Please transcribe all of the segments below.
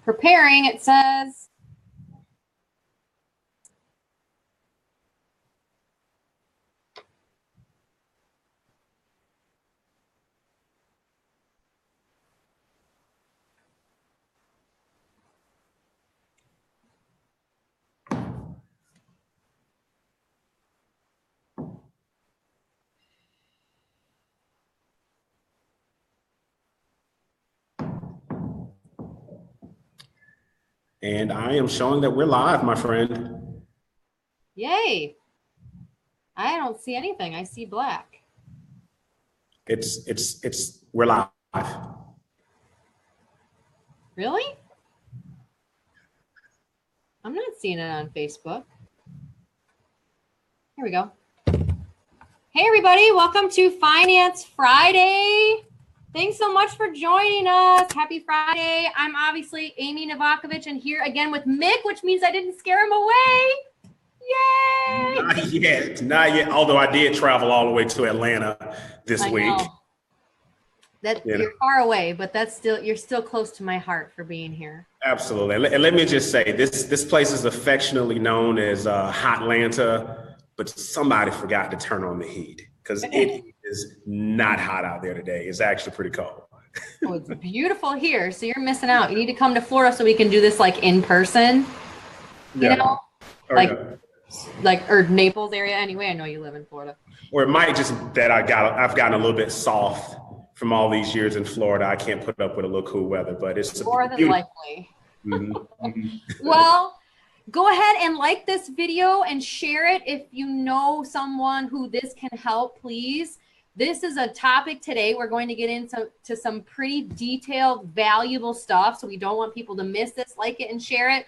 preparing, it says, And I am showing that we're live, my friend. yay. I don't see anything. I see black. We're live. Really? I'm not seeing it on Facebook. Here we go. Hey, everybody. Welcome to Finance Friday. Thanks so much for joining us. Happy Friday. I'm obviously Amy Novakovich and here again with Mick, which means I didn't scare him away. Yay! Not yet. Although I did travel all the way to Atlanta this week. You're far away, but you're still close to my heart for being here. Absolutely. And let me just say, this place is affectionately known as Hotlanta, but somebody forgot to turn on the heat because it is not hot out there today. It's actually pretty cold. Oh, it's beautiful here, so you're missing out. You need to come to Florida so we can do this like in person. You know, or Naples area. Anyway, I know you live in Florida. Or it might just that I've gotten a little bit soft from all these years in Florida. I can't put up with a little cool weather, but it's more than likely. Well, go ahead and like this video and share it if you know someone who this can help, please. This is a topic today. We're going to get into some pretty detailed, valuable stuff. So we don't want people to miss this. Like it and share it.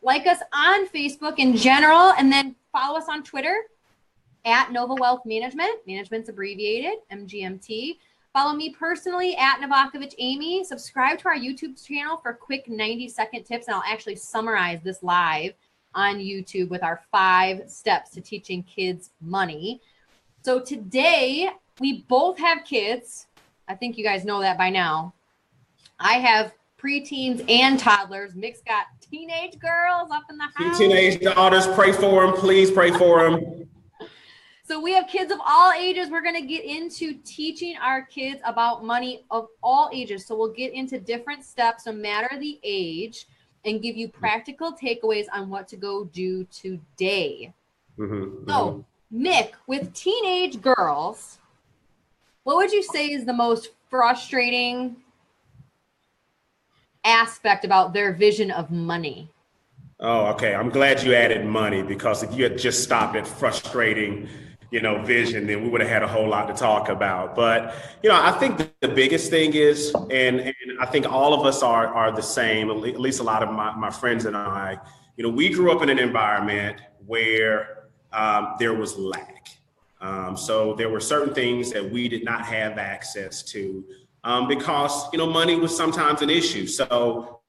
Like us on Facebook in general, and then follow us on Twitter at Nova Wealth Management. Management's abbreviated, MGMT. Follow me personally at Novakovich Amy. Subscribe to our YouTube channel for quick 90-second tips, and I'll actually summarize this live on YouTube with our 5 steps to teaching kids money. So today, we both have kids. I think you guys know that by now. I have preteens and toddlers. Mick's got teenage girls up in the house. Teenage daughters, pray for them. Please pray for them. So we have kids of all ages. We're going to get into teaching our kids about money of all ages. So we'll get into different steps, no matter the age, and give you practical takeaways on what to go do today. So, Mick, with teenage girls, what would you say is the most frustrating aspect about their vision of money? Oh, okay. I'm glad you added money, because if you had just stopped at frustrating, vision, then we would have had a whole lot to talk about. But, I think the biggest thing is, and I think all of us are the same, at least a lot of my friends and I, we grew up in an environment where there was lack. So there were certain things that we did not have access to because, money was sometimes an issue. So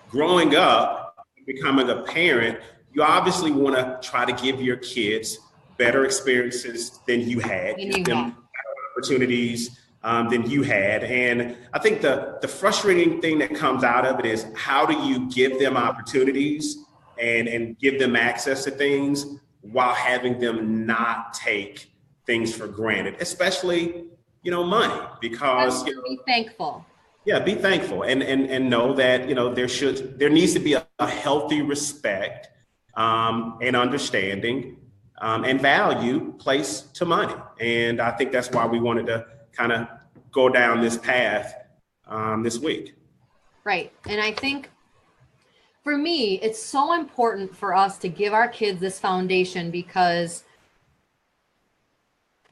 growing up, becoming a parent, you obviously want to try to give your kids better experiences than you had, give them better opportunities than you had. And I think the frustrating thing that comes out of it is, how do you give them opportunities and give them access to things while having them not take things for granted, especially, money, because be thankful. Yeah, be thankful and know that, there needs to be a healthy respect and understanding and value placed to money. And I think that's why we wanted to kind of go down this path this week. Right. And I think for me, it's so important for us to give our kids this foundation, because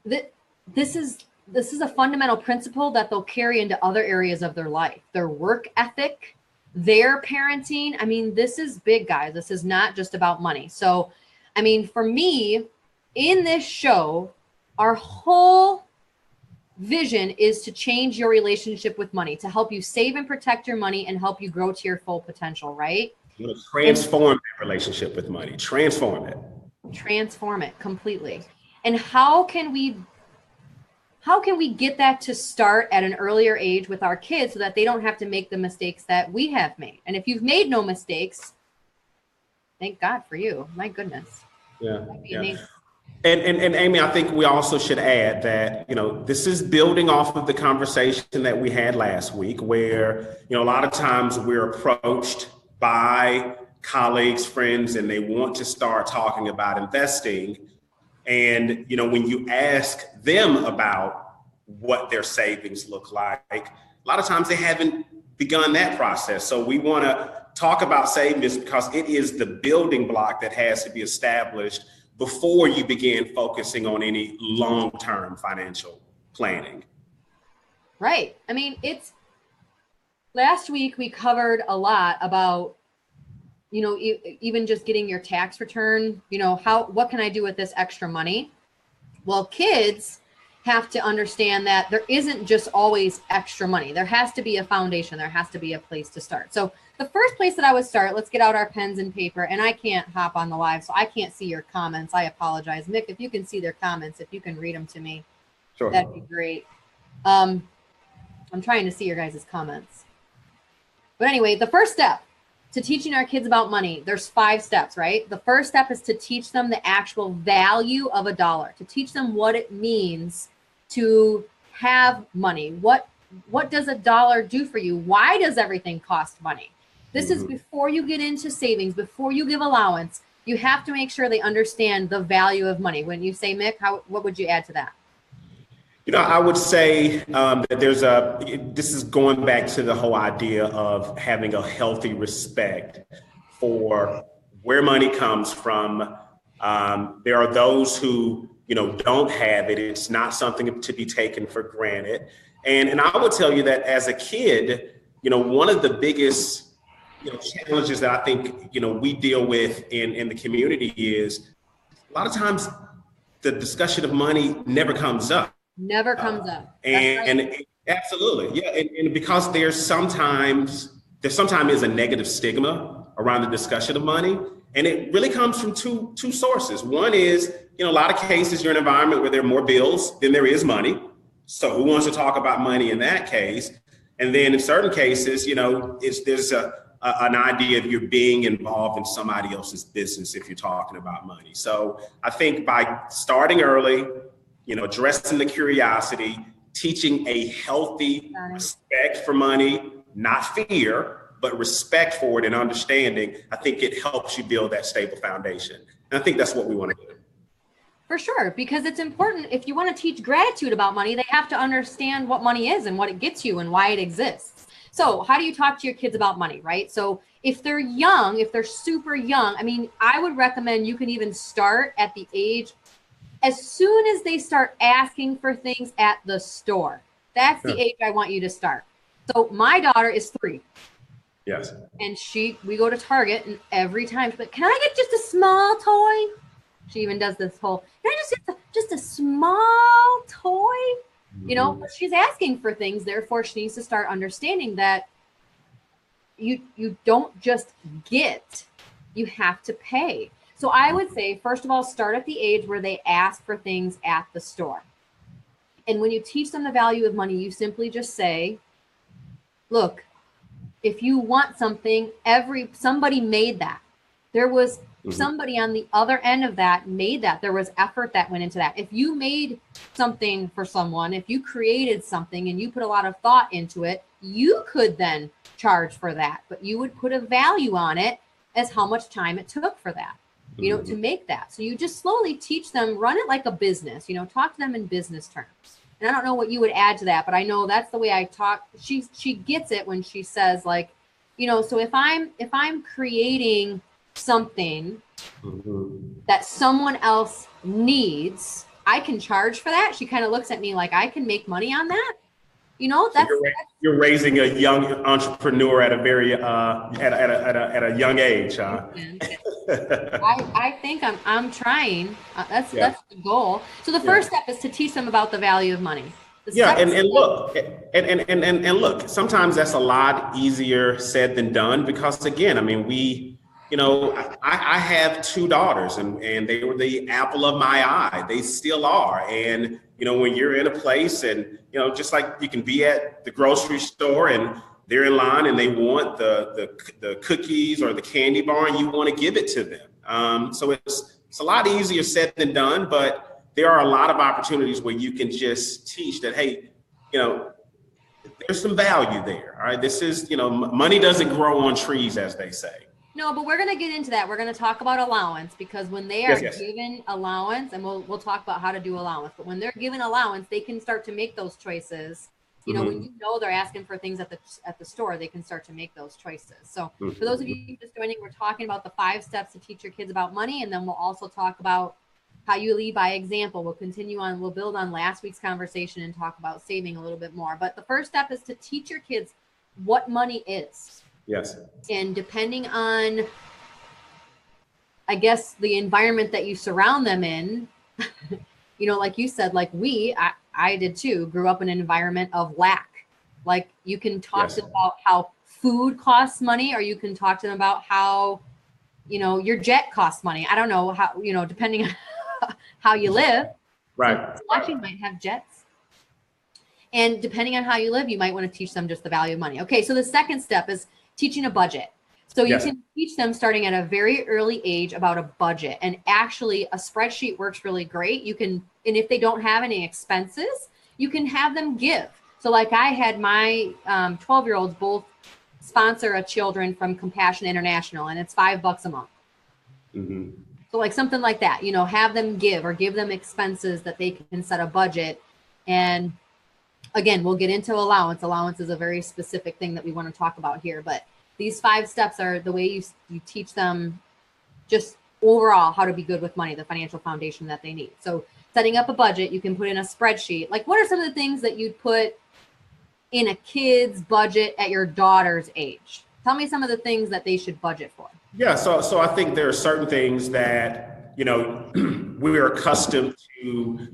this is a fundamental principle that they'll carry into other areas of their life, their work ethic, their parenting. I mean, this is big, guys. This is not just about money. So, I mean, for me, in this show, our whole vision is to change your relationship with money, to help you save and protect your money and help you grow to your full potential, right? Transform that relationship with money. Transform it. Transform it completely. And how can we how can we get that to start at an earlier age with our kids so that they don't have to make the mistakes that we have made? And if you've made no mistakes, thank God for you. My goodness. Yeah. And Amy, I think we also should add that, this is building off of the conversation that we had last week, where, a lot of times we're approached by colleagues, friends, and they want to start talking about investing. And, when you ask them about what their savings look like, a lot of times they haven't begun that process. So we want to talk about savings because it is the building block that has to be established before you begin focusing on any long-term financial planning. Right. I mean, last week we covered a lot about, even just getting your tax return, what can I do with this extra money? Well, kids have to understand that there isn't just always extra money. There has to be a foundation. There has to be a place to start. So the first place that I would start, let's get out our pens and paper, and I can't hop on the live, so I can't see your comments. I apologize. Mick, if you can see their comments, if you can read them to me, sure, that'd be great. I'm trying to see your guys' comments. But anyway, the first step to teaching our kids about money, there's 5 steps, right? The first step is to teach them the actual value of a dollar, to teach them what it means to have money. What does a dollar do for you? Why does everything cost money? This is before you get into savings, before you give allowance. You have to make sure they understand the value of money. When you say, Mick, what would you add to that? I would say that this is going back to the whole idea of having a healthy respect for where money comes from. There are those who, don't have it. It's not something to be taken for granted. And I would tell you that as a kid, one of the biggest, challenges that I think, we deal with in the community is a lot of times the discussion of money never comes up. Never comes up. And absolutely. Yeah. And because there's sometimes is a negative stigma around the discussion of money. And it really comes from two sources. One is, a lot of cases you're in an environment where there are more bills than there is money. So who wants to talk about money in that case? And then in certain cases, there's an idea of you're being involved in somebody else's business if you're talking about money. So I think by starting early, addressing the curiosity, teaching a healthy respect for money, not fear, but respect for it and understanding, I think it helps you build that stable foundation. And I think that's what we want to do. For sure, because it's important. If you want to teach gratitude about money, they have to understand what money is and what it gets you and why it exists. So how do you talk to your kids about money, right? So if they're young, if they're super young, I would recommend you can even start at the age as soon as they start asking for things at the store. That's the age I want you to start. So my daughter is 3. Yes. And we go to Target, and every time she's like, can I get just a small toy? She even does this whole, can I just a small toy? But she's asking for things. Therefore, she needs to start understanding that you don't just get, you have to pay. So I would say, first of all, start at the age where they ask for things at the store. And when you teach them the value of money, you simply just say, look, if you want something, somebody made that. There was somebody on the other end of that made that. There was effort that went into that. If you made something for someone, if you created something and you put a lot of thought into it, you could then charge for that, but you would put a value on it as how much time it took for that, to make that. So you just slowly teach them, run it like a business, talk to them in business terms. And I don't know what you would add to that, but I know that's the way I talk. She gets it when she says so if I'm creating something that someone else needs, I can charge for that. She kind of looks at me like I can make money on that. That's you're raising a young entrepreneur at a very at a young age, huh? I think I'm trying. That's the goal. So the first step is to teach them about the value of money. Look, sometimes that's a lot easier said than done because again, we I have two daughters, and they were the apple of my eye. They still are. And, when you're in a place and, just like you can be at the grocery store and they're in line and they want the cookies or the candy bar, and you want to give it to them. So it's a lot easier said than done, but there are a lot of opportunities where you can just teach that, hey, there's some value there. All right. This is, money doesn't grow on trees, as they say. No, but we're going to get into that. We're going to talk about allowance, because when they are given allowance, and we'll talk about how to do allowance, but when they're given allowance, they can start to make those choices. When they're asking for things at the store, they can start to make those choices. So for those of you just joining, we're talking about the 5 steps to teach your kids about money, and then we'll also talk about how you lead by example. We'll continue on. We'll build on last week's conversation and talk about saving a little bit more. But the first step is to teach your kids what money is. Yes. And depending on, I guess, the environment that you surround them in, like you said, like I did too, grew up in an environment of lack. Like, you can talk to them about how food costs money, or you can talk to them about how, your jet costs money. I don't know how, depending on how you live. Right. Watching might have jets. And depending on how you live, you might want to teach them just the value of money. Okay, so the second step is teaching a budget. So you can teach them starting at a very early age about a budget. And actually, a spreadsheet works really great. You can, and if they don't have any expenses, you can have them give. So like I had my 12-year-olds both sponsor a children from Compassion International, and it's $5 a month. Mm-hmm. So like something like that, have them give, or give them expenses that they can set a budget. And again, we'll get into allowance. Allowance is a very specific thing that we want to talk about here, but these 5 steps are the way you teach them just overall how to be good with money, the financial foundation that they need. So setting up a budget, you can put in a spreadsheet. Like, what are some of the things that you'd put in a kid's budget at your daughter's age? Tell me some of the things that they should budget for. Yeah, so I think there are certain things that, we're accustomed to,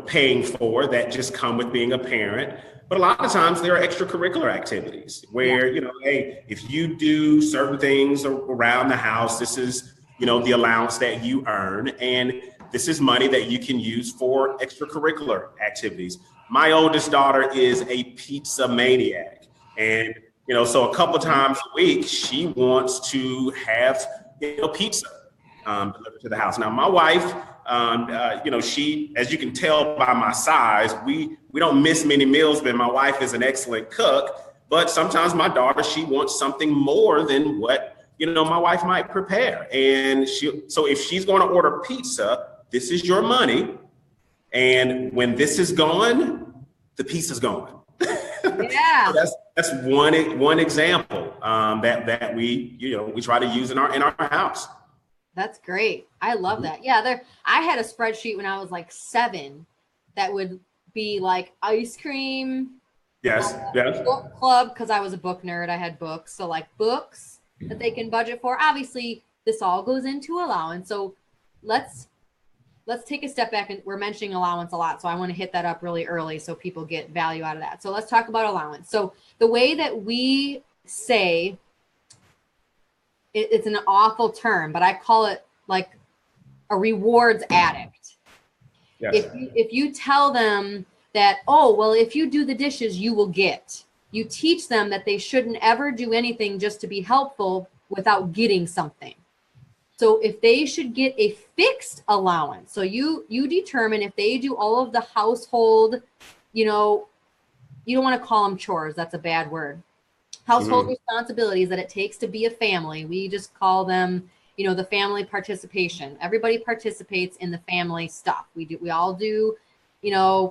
paying for, that just come with being a parent. But a lot of times there are extracurricular activities where, hey, if you do certain things around the house, this is, the allowance that you earn. And this is money that you can use for extracurricular activities. My oldest daughter is a pizza maniac. And, so a couple times a week, she wants to have, pizza delivered to the house. Now, my wife, she, as you can tell by my size, we don't miss many meals, but my wife is an excellent cook. But sometimes my daughter, she wants something more than what, my wife might prepare. And so if she's going to order pizza, this is your money. And when this is gone, the pizza's gone. Yeah. So that's one example that we try to use in our house. That's great. I love that. Yeah, I had a spreadsheet when I was like 7 that would be like ice cream. Yes. Book club, because I was a book nerd. I had books. So like books that they can budget for. Obviously, this all goes into allowance. So let's take a step back, and we're mentioning allowance a lot. So I want to hit that up really early so people get value out of that. So let's talk about allowance. So the way that we say, it's an awful term, but I call it like a rewards addict. Yes. If you tell them that, oh, well, if you do the dishes, you will get. You teach them that they shouldn't ever do anything just to be helpful without getting something. So if they should get a fixed allowance, so you determine if they do all of the household, you don't want to call them chores. That's a bad word. Household responsibilities that it takes to be a family. We just call them, the family participation. Everybody participates in the family stuff. We all do,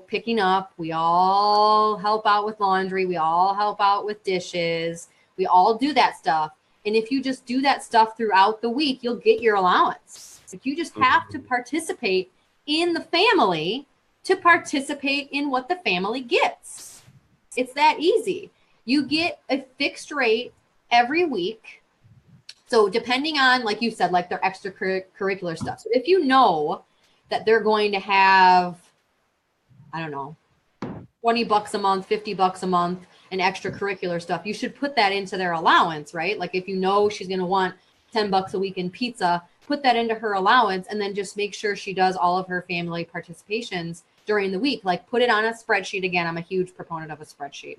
picking up. We all help out with laundry. We all help out with dishes. We all do that stuff. And if you just do that stuff throughout the week, you'll get your allowance. If you just have to participate in the family to participate in what the family gets. It's that easy. You get a fixed rate every week. So depending on, like you said, like their extracurricular stuff. So if you know that they're going to have, I don't know, $20 a month, $50 a month, and extracurricular stuff, you should put that into their allowance, right? Like if you know she's going to want $10 a week in pizza, put that into her allowance, and then just make sure she does all of her family participations during the week. Like put it on a spreadsheet. Again, I'm a huge proponent of a spreadsheet.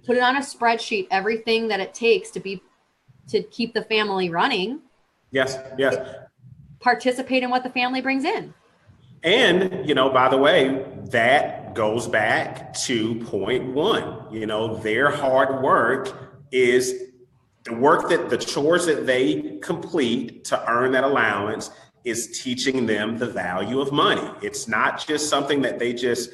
Put it on a spreadsheet, everything that it takes to keep the family running. Yes. Participate in what the family brings in. And, by the way, that goes back to point one. Their hard work is the chores that they complete to earn that allowance is teaching them the value of money. It's not just something that they just,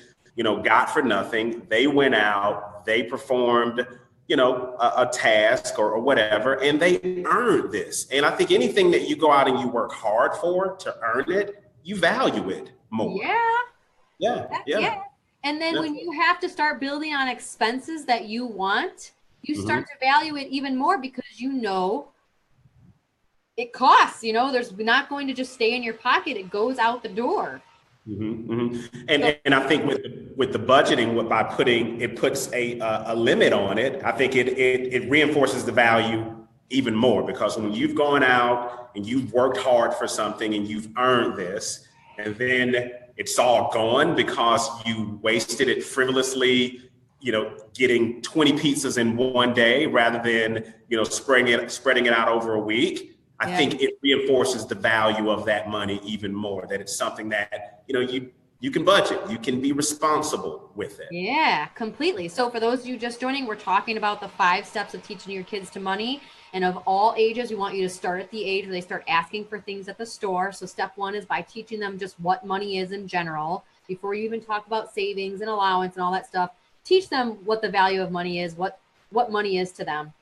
got for nothing. They went out, they performed, a task or whatever, and they earned this. And I think anything that you go out and you work hard for to earn it, you value it more. Yeah. And then when you have to start building on expenses that you want, you start to value it even more because it costs. There's not going to just stay in your pocket. It goes out the door. And I think with the budgeting, by it puts a limit on it. I think it reinforces the value even more, because when you've gone out and you've worked hard for something and you've earned this, and then it's all gone because you wasted it frivolously, getting 20 pizzas in one day rather than, spreading it out over a week. I think it reinforces the value of that money even more, that it's something that, you can budget, you can be responsible with it. Yeah, completely. So for those of you just joining, we're talking about the 5 steps of teaching your kids to money. And of all ages, we want you to start at the age where they start asking for things at the store. So step 1 is by teaching them just what money is in general. Before you even talk about savings and allowance and all that stuff, teach them what the value of money is, what money is to them.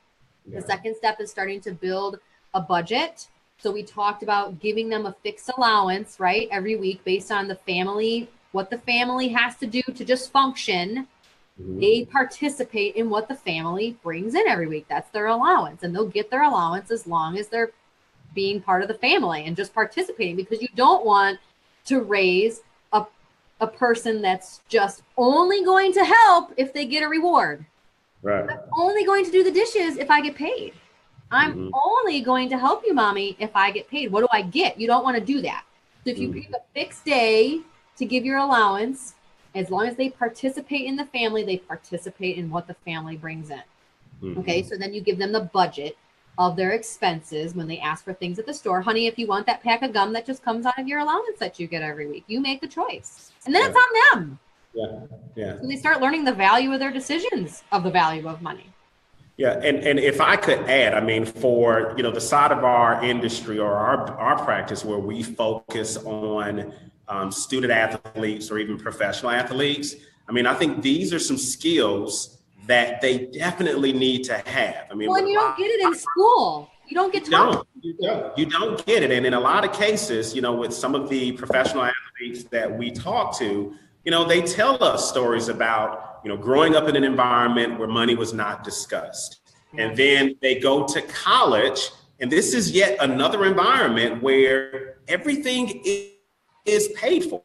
The second step is starting to build a budget. So we talked about giving them a fixed allowance, right, every week based on the family, what the family has to do to just function. They participate in what the family brings in every week. That's their allowance, and they'll get their allowance as long as they're being part of the family and just participating, because you don't want to raise a person that's just only going to help if they get a reward. Right. I'm only going to do the dishes if I get paid. I'm only going to help you, mommy, if I get paid. What do I get? You don't want to do that. So if you pick a fixed day to give your allowance, as long as they participate in the family, they participate in what the family brings in. Okay, so then you give them the budget of their expenses when they ask for things at the store. Honey, if you want that pack of gum that just comes out of your allowance that you get every week, you make the choice. And then it's on them. Yeah. So they start learning the value of their decisions of the value of money. Yeah, and if I could add, I mean, for the side of our industry or our practice where we focus on student athletes or even professional athletes, I mean, I think these are some skills that they definitely need to have. I mean, well, and you don't get it in school. You don't get taught. You don't get it. And in a lot of cases, with some of the professional athletes that we talk to, they tell us stories about, growing up in an environment where money was not discussed. And then they go to college, and this is yet another environment where everything is paid for.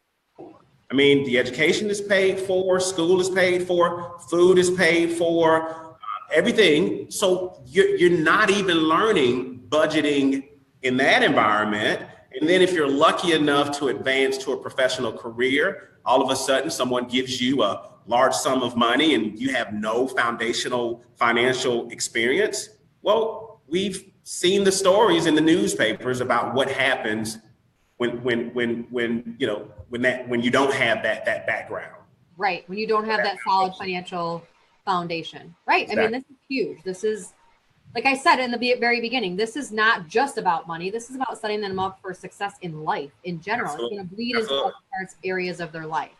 I mean, the education is paid for, school is paid for, food is paid for, everything. So you're not even learning budgeting in that environment. And then if you're lucky enough to advance to a professional career, all of a sudden someone gives you a large sum of money and you have no foundational financial experience. Well, we've seen the stories in the newspapers about what happens when you don't have that background. Right. When you don't have that solid financial foundation. Right. Exactly. I mean, this is huge. This is, like I said in the very beginning, this is not just about money. This is about setting them up for success in life in general. Absolutely. It's going to bleed into other areas of their life.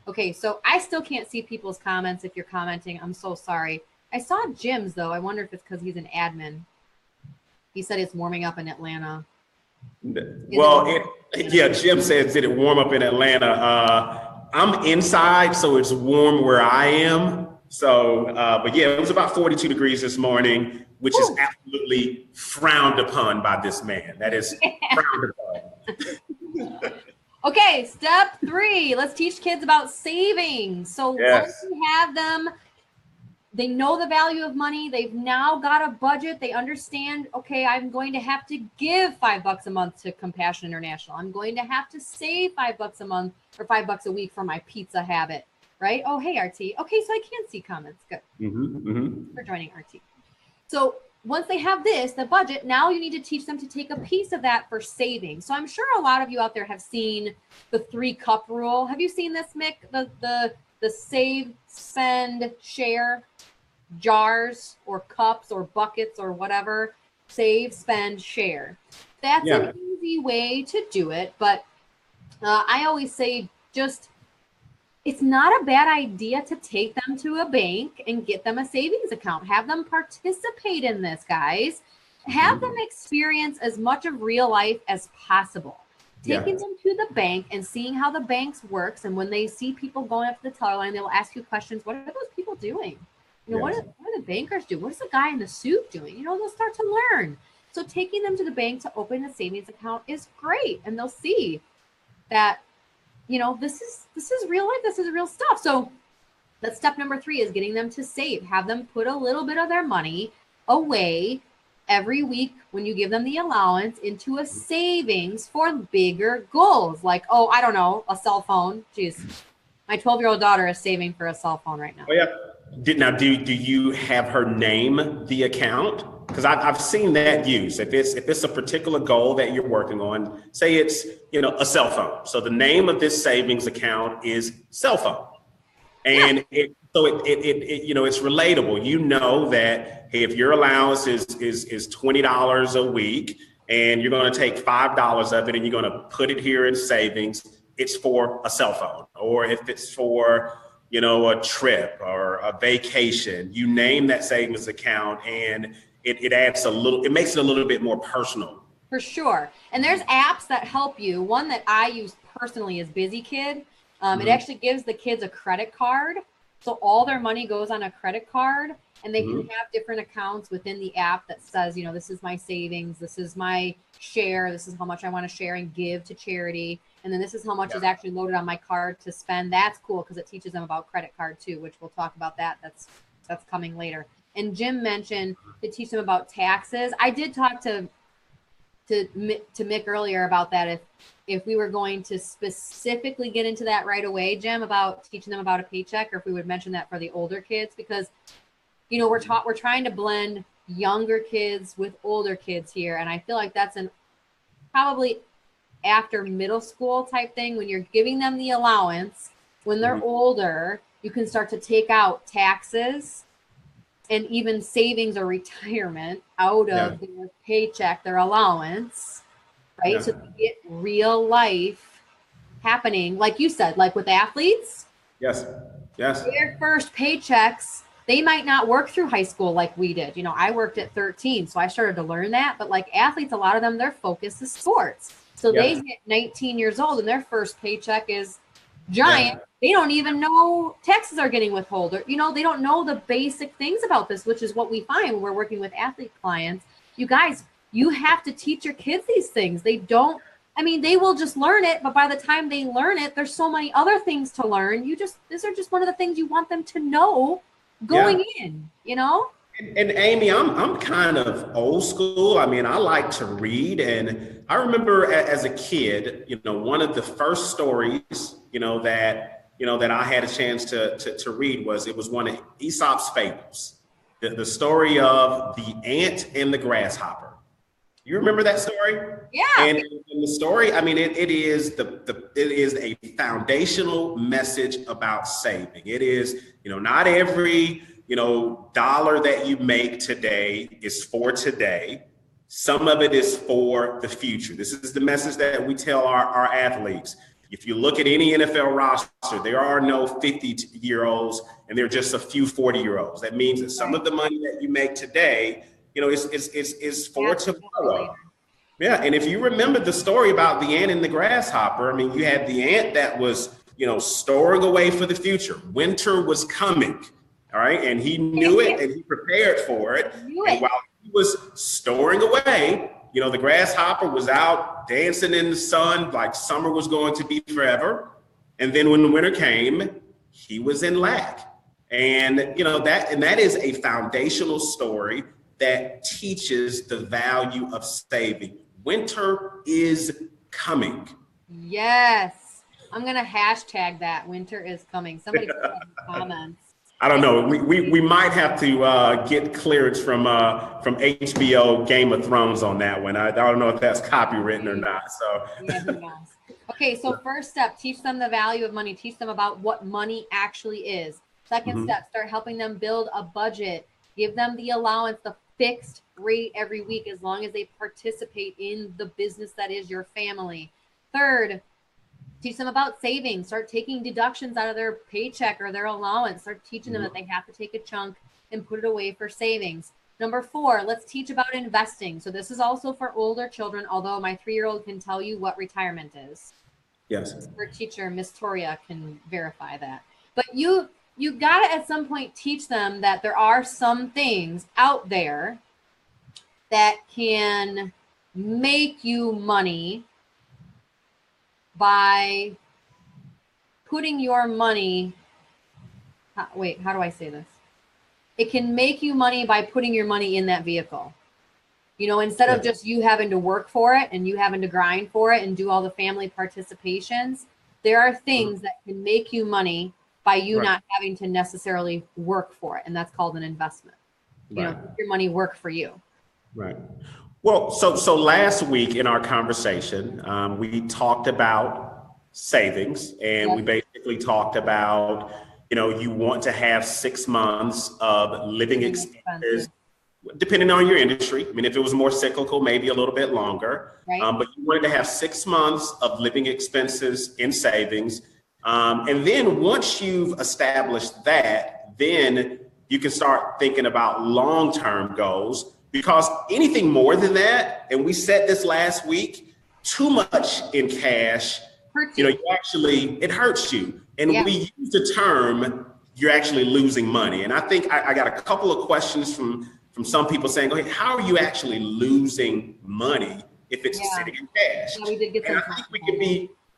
Okay, so I still can't see people's comments. If you're commenting, I'm so sorry. I saw Jim's, though. I wonder if it's because he's an admin. He said it's warming up in Atlanta. Well, Jim says, did it warm up in Atlanta? I'm inside, so it's warm where I am. So, but yeah, it was about 42 degrees this morning, which is absolutely frowned upon by this man. That is frowned upon. Okay, step 3, let's teach kids about savings. So once you have them they know the value of money. They've now got a budget. They understand, okay, I'm going to have to give $5 a month to Compassion International. I'm going to have to save $5 a month or $5 a week for my pizza habit, right? Oh, hey, RT. Okay, so I can see comments. Good. For joining RT. So once they have this, the budget, now you need to teach them to take a piece of that for saving. So I'm sure a lot of you out there have seen the 3-cup rule. Have you seen this, Mick? The save, spend, share jars or cups or buckets or whatever. Save, spend, share. That's an easy way to do it. But I always say it's not a bad idea to take them to a bank and get them a savings account. Have them participate in this, guys. Have them experience as much of real life as possible. Taking them to the bank and seeing how the banks works. And when they see people going up to the teller line, they'll ask you questions. What are those people doing? You know, what do the bankers do? What is the guy in the suit doing? You know, they'll start to learn. So taking them to the bank to open a savings account is great. And they'll see that, you know, this is real life. This is real stuff. So that's step number 3 is getting them to save. Have them put a little bit of their money away every week when you give them the allowance into a savings for bigger goals. Like, oh, I don't know, a cell phone. Jeez, my 12-year-old daughter is saving for a cell phone right now. Oh, yeah. Now, do you have her name the account? Because I've seen that used. If it's a particular goal that you're working on, say it's, you know, a cell phone. So the name of this savings account is cell phone. And it you know, it's relatable. You know that, hey, if your allowance is $20 a week and you're going to take $5 of it and you're going to put it here in savings, it's for a cell phone. Or if it's for, you know, a trip or a vacation, you name that savings account, and it adds it makes it a little bit more personal. For sure. And there's apps that help you. One that I use personally is Busy Kid. It actually gives the kids a credit card. So all their money goes on a credit card, and they can have different accounts within the app that says, you know, this is my savings, this is my share, this is how much I want to share and give to charity. And then this is how much is actually loaded on my card to spend. That's cool because it teaches them about credit card too, which we'll talk about that. That's coming later. And Jim mentioned to teach them about taxes. I did talk to Mick earlier about that. If we were going to specifically get into that right away, Jim, about teaching them about a paycheck, or if we would mention that for the older kids, because, you know, we're trying to blend younger kids with older kids here. And I feel like that's probably after middle school type thing. When you're giving them the allowance, when they're older, you can start to take out taxes and even savings or retirement out of their paycheck, their allowance, right? So you get real life happening, like you said, like with athletes. Yes. Their first paychecks, they might not work through high school like we did. You know, I worked at 13, so I started to learn that. But like athletes, a lot of them, their focus is sports. So they hit 19 years old and their first paycheck is giant. They don't even know taxes are getting withheld, or, you know, they don't know the basic things about this, which is what we find when we're working with athlete clients. You guys, you have to teach your kids these things. They will just learn it, but by the time they learn it, there's so many other things to learn. These are just one of the things you want them to know going in, you know? And Amy, I'm kind of old school. I mean, I like to read, and I remember as a kid, you know, one of the first stories, that I had a chance to read was one of Aesop's fables, the story of the ant and the grasshopper. You remember that story? Yeah. And the story, I mean, it is a foundational message about saving. It is, not every, dollar that you make today is for today. Some of it is for the future. This is the message that we tell our athletes. If you look at any NFL roster, there are no 50-year-olds and there are just a few 40-year-olds. That means that some of the money that you make today, is for tomorrow. Yeah, and if you remember the story about the ant and the grasshopper, I mean, you had the ant that was, storing away for the future. Winter was coming, all right? And he knew it and he prepared for it. And while he was storing away, the grasshopper was out dancing in the sun like summer was going to be forever. And then when the winter came, he was in lack. And you know that is a foundational story that teaches the value of saving. Winter is coming. Yes. I'm going to hashtag that. Winter is coming. Somebody put that in the comments. I don't know. We might have to get clearance from HBO Game of Thrones on that one. I don't know if that's copywritten or not. So yeah, who knows? Okay, so first step, teach them the value of money. Teach them about what money actually is. Second step, start helping them build a budget. Give them the allowance, the fixed rate every week, as long as they participate in the business that is your family. Third, teach them about savings. Start taking deductions out of their paycheck or their allowance. Start teaching them that they have to take a chunk and put it away for savings. Number 4, let's teach about investing. So this is also for older children, although my 3-year-old can tell you what retirement is. yes. Her teacher, Miss Toria, can verify that. But you got to at some point teach them that there are some things out there that can make you money by putting your money, wait, how do I say this? It can make you money by putting your money in that vehicle. You know, instead of just you having to work for it and you having to grind for it and do all the family participations, there are things that can make you money by you not having to necessarily work for it. And that's called an investment. You know, your money work for you. Right. Well, so last week in our conversation, we talked about savings, and we basically talked about, you know, you want to have 6 months of living expenses, depending on your industry. I mean, if it was more cyclical, maybe a little bit longer, but you wanted to have 6 months of living expenses in savings. And then once you've established that, then you can start thinking about long-term goals, because anything more than that, and we said this last week, too much in cash, you know, it hurts you. And we use the term, you're actually losing money. And I think I got a couple of questions from some people saying, hey, how are you actually losing money if it's sitting in cash? Yeah, we did get some. And I think we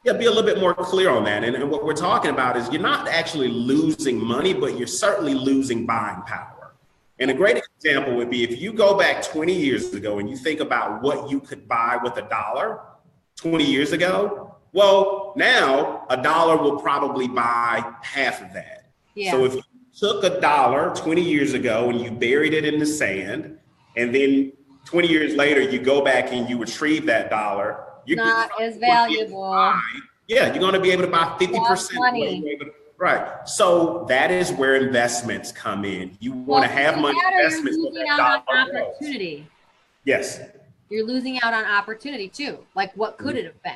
could be a little bit more clear on that. And what we're talking about is you're not actually losing money, but you're certainly losing buying power. And a great example would be if you go back 20 years ago and you think about what you could buy with $1 20 years ago. Well, now $1 will probably buy half of that. Yeah. So if you took $1 20 years ago and you buried it in the sand, and then 20 years later, you go back and you retrieve that dollar, you're not as valuable. You're going to be able to buy 50% money. Right. So that is where investments come in. You want to have money investments. You're losing out on opportunity. Yes. You're losing out on opportunity too. Like, what could it have been?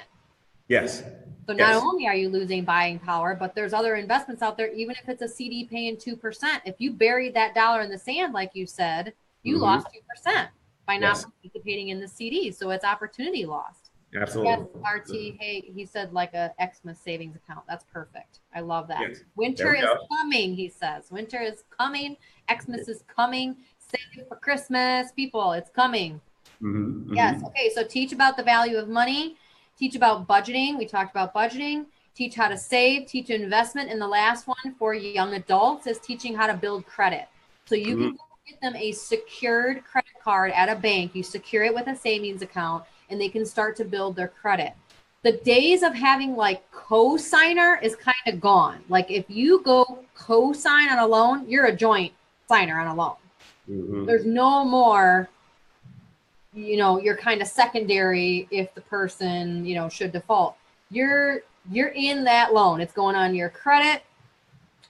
Yes. So not only are you losing buying power, but there's other investments out there. Even if it's a CD paying 2%, if you buried that dollar in the sand, like you said, you lost 2% by not participating in the CD. So it's opportunity lost. Absolutely. Yes, RT, hey, he said like a Xmas savings account. That's perfect. I love that. Yes. Winter is coming, he says. Winter is coming. Xmas is coming. Save for Christmas. People, it's coming. Yes. Okay, so teach about the value of money. Teach about budgeting. We talked about budgeting. Teach how to save. Teach investment. And the last one for young adults is teaching how to build credit. So you can get them a secured credit card at a bank. You secure it with a savings account, and they can start to build their credit. The days of having like co-signer is kind of gone. Like if you go co-sign on a loan, you're a joint signer on a loan. There's no more, you know, you're kind of secondary if the person, you know, should default. You're in that loan. It's going on your credit.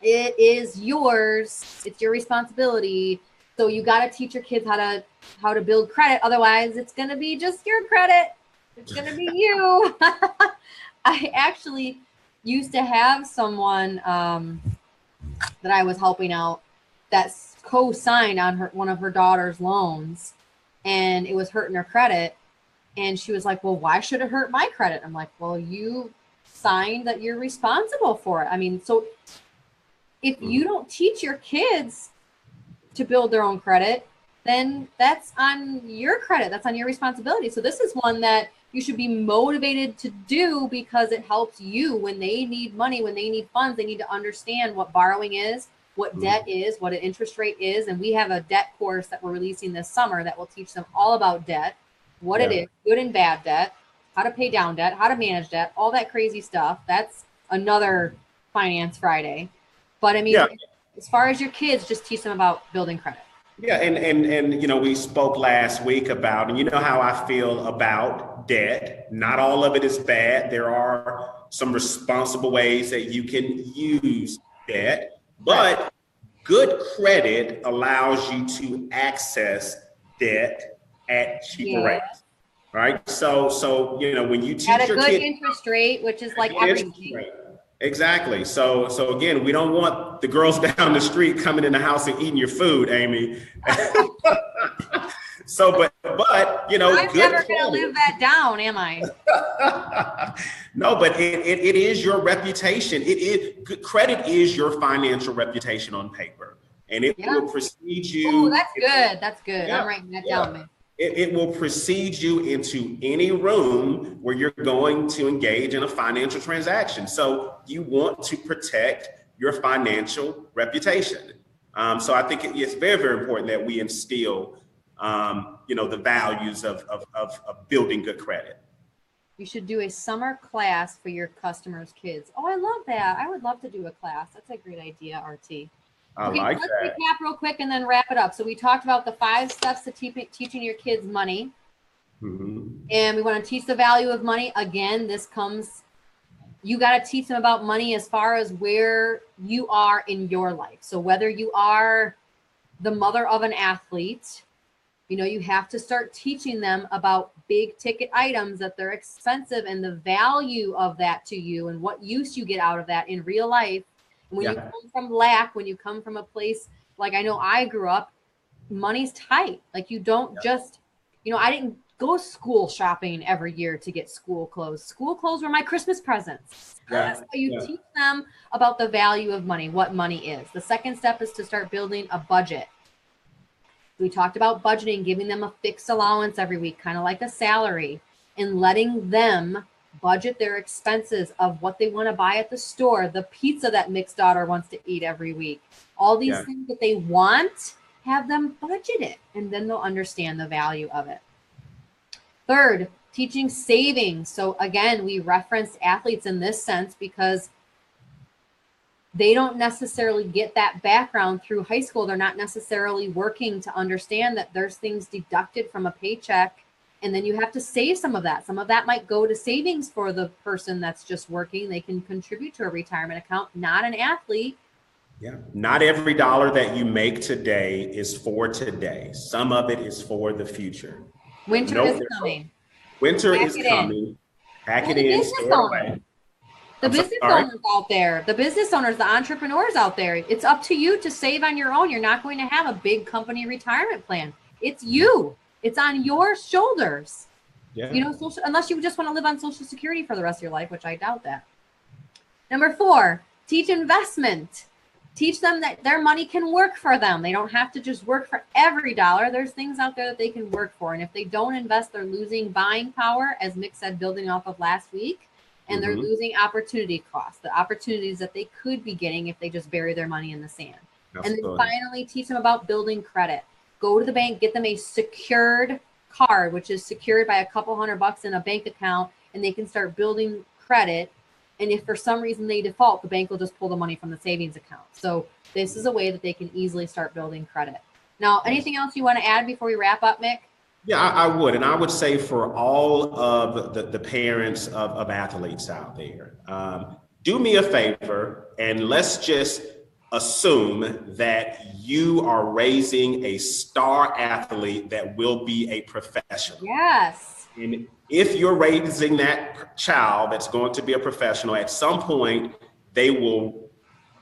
It is yours. It's your responsibility. So you got to teach your kids how to build credit. Otherwise, it's going to be just your credit. It's going to be you. I actually used to have someone that I was helping out that co-signed on one of her daughter's loans, and it was hurting her credit. And she was like, well, why should it hurt my credit? I'm like, well, you signed that you're responsible for it. I mean, so if you don't teach your kids to build their own credit, then that's on your credit. That's on your responsibility. So this is one that you should be motivated to do because it helps you when they need money, when they need funds. They need to understand what borrowing is, what debt is, what an interest rate is. And we have a debt course that we're releasing this summer that will teach them all about debt, what it is, good and bad debt, how to pay down debt, how to manage debt, all that crazy stuff. That's another Finance Friday. But I mean, as far as your kids, just teach them about building credit. Yeah, and you know, we spoke last week about, and you know how I feel about debt. Not all of it is bad. There are some responsible ways that you can use debt, but good credit allows you to access debt at cheaper rates. Right? So you know, when you teach at a your good kids interest rate, which is like everything. Exactly. So again, we don't want the girls down the street coming in the house and eating your food, Amy. But you know, I'm never gonna live that down, am I? No, but it is your reputation. Good credit is your financial reputation on paper, and it will precede you. Oh, that's good. That's good. I'm writing that down, man. It will precede you into any room where you're going to engage in a financial transaction. So you want to protect your financial reputation. So I think it's very, very important that we instill, you know, the values of building good credit. You should do a summer class for your customers' kids. Oh, I love that. I would love to do a class. That's a great idea, RT. Okay, let's recap real quick and then wrap it up. So we talked about the 5 steps to teaching your kids money. And we want to teach the value of money. Again, you got to teach them about money as far as where you are in your life. So whether you are the mother of an athlete, you know, you have to start teaching them about big ticket items, that they're expensive, and the value of that to you and what use you get out of that in real life. And when you come from lack, when you come from a place like I know I grew up, money's tight. Like you don't just, you know, I didn't go school shopping every year to get school clothes. School clothes were my Christmas presents. So you teach them about the value of money, what money is. The second step is to start building a budget. We talked about budgeting, giving them a fixed allowance every week, kind of like a salary, and letting them budget their expenses of what they want to buy at the store, the pizza that Mick's daughter wants to eat every week, all these things that they want, have them budget it, and then they'll understand the value of it. Third, teaching savings. So again, we referenced athletes in this sense because they don't necessarily get that background through high school. They're not necessarily working to understand that there's things deducted from a paycheck, and then you have to save some of that. Some of that might go to savings for the person that's just working. They can contribute to a retirement account, not an athlete. Yeah. Not every dollar that you make today is for today. Some of it is for the future. Winter is coming. Winter is coming. Pack it in, store it away. The business owners out there, the business owners, the entrepreneurs out there, it's up to you to save on your own. You're not going to have a big company retirement plan. It's you. It's on your shoulders. Yeah. You know, unless you just want to live on Social Security for the rest of your life, which I doubt that. Number 4, teach investment. Teach them that their money can work for them. They don't have to just work for every dollar. There's things out there that they can work for. And if they don't invest, they're losing buying power, as Mick said, building off of last week. And they're losing opportunity costs, the opportunities that they could be getting if they just bury their money in the sand. And then finally, teach them about building credit. Go to the bank, get them a secured card, which is secured by a couple $100 in a bank account, and they can start building credit. And if for some reason they default, the bank will just pull the money from the savings account. So this is a way that they can easily start building credit. Now, anything else you want to add before we wrap up, Mick? Yeah, I would. And I would say for all of the parents of athletes out there, do me a favor and let's just assume that you are raising a star athlete that will be a professional. Yes. And if you're raising that child that's going to be a professional, at some point, they will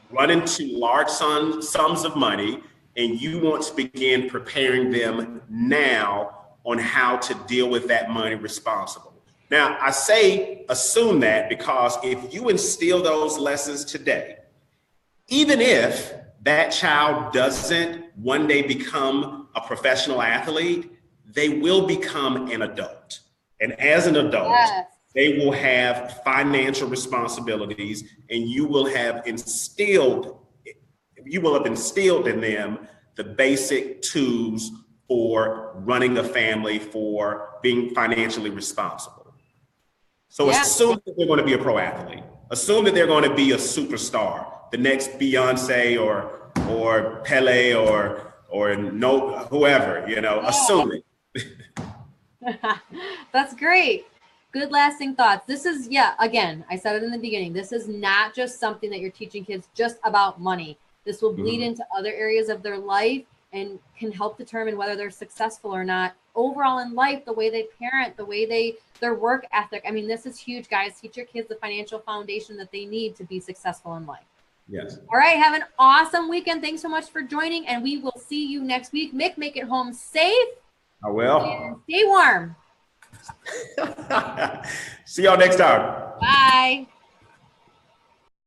run into large sums of money, and you want to begin preparing them now on how to deal with that money responsible. Now, I say assume that because if you instill those lessons today, even if that child doesn't one day become a professional athlete, they will become an adult. And as an adult, they will have financial responsibilities, and you will have instilled you will have instilled in them the basic tools for running a family, for being financially responsible. So assume that they're going to be a pro athlete. Assume that they're going to be a superstar, the next Beyonce or Pele or no whoever, you know. Assume it. That's great. Good lasting thoughts. This is, again, I said it in the beginning, this is not just something that you're teaching kids just about money. This will bleed into other areas of their life and can help determine whether they're successful or not overall in life, the way they parent, the way their work ethic. I mean, this is huge, guys. Teach your kids the financial foundation that they need to be successful in life. Yes. All right. Have an awesome weekend. Thanks so much for joining, and we will see you next week. Mick, make it home safe. I will. And stay warm. See y'all next time. Bye.